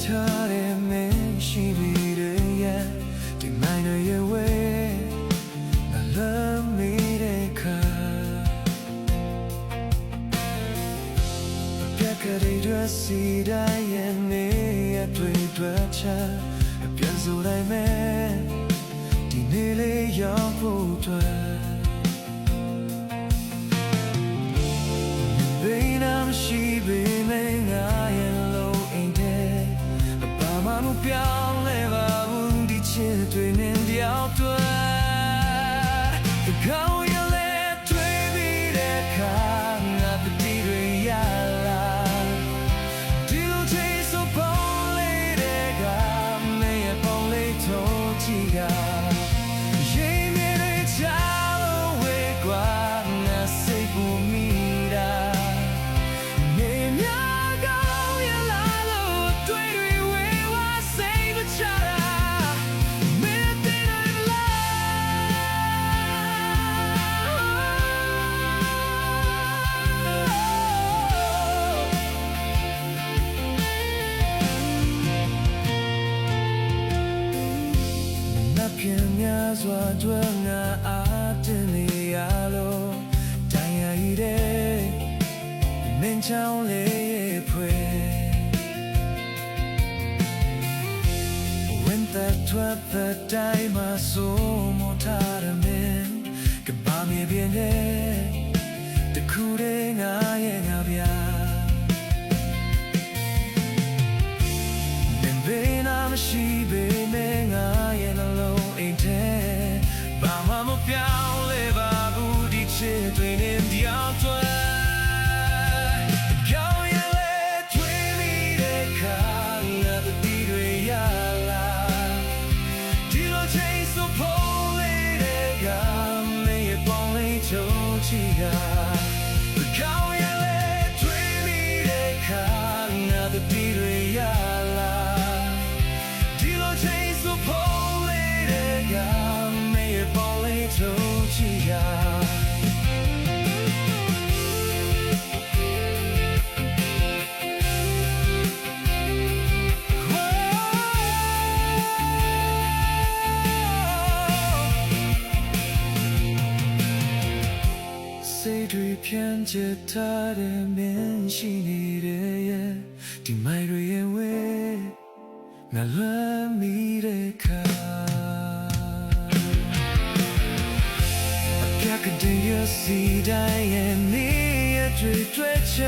ထားတဲ့မရှိပြီးရဲ့ဒီမိုင်းရဲ့ဝဲငါလမ်းမိတဲ့ခါပြက်ကလေးတွေစီတိုင်းရဲ့နေရတွေ့တွေ့ချာပြန်စိုးတိုင်းမဲ့ဒီနေ့လေးရောက်ဖို့တွေ့ရှိပေမဲ့ငါရဲ့လုံးအိမ်တဲ့ဘာမှမပြောင်းလဲပါဘူးဒီချစ်တွေနဲ့တယောက်တည်းကောင်းရလဲတွေ့ပြီးတဲ့အခါငါတတိတွေရလာဒီလိုချစ်ဆိုပေါ်လေတဲ့ကမင်းရဲ့ပေါ်လေထုံးကြည့်ကရင်မြင်တဲ့ချာလို့ဝေးกว่าငါစိတ်ကိုမိတာများစွာတွေ့ငါအားတင်နေရလို့တိုင်းရည်တဲ့မင်းချောင်းလေးဖွယ်when that trap that time I saw more time ကဘာမြေပြင်းတဲ့တခုတည်းငါရဲ့ငါပြဘယ်နာမရှိပေမဲ့ငါရဲ့နှလုံးအိမ်ထဲဘာမှမပြောင်းလဲပါဘူးဒီချစ်တွေနဲ့တယောက်တည်းကောင်းရလဲတွေ့မိတဲ့ခါငါတတိတွေရလာဒီလိုချစ်ဆိုဖို့လေတဲ့ကမင်းရဲ့ပေါင်းလေးချုံချီကကောင်းရလဲတွေ့မိတဲ့ခါငါတတိတွေရလာစိတ်တွေဖြန့်ချထားတဲ့မင်းရှိနေတဲ့ရဲ့ဒီမိုင်တွေရဲ့ဝဲငါလွမ်းမိတဲ့ခါပြက်ကတည်းကစီတိုင်းရဲ့နေရတွေ့တွေ့ချ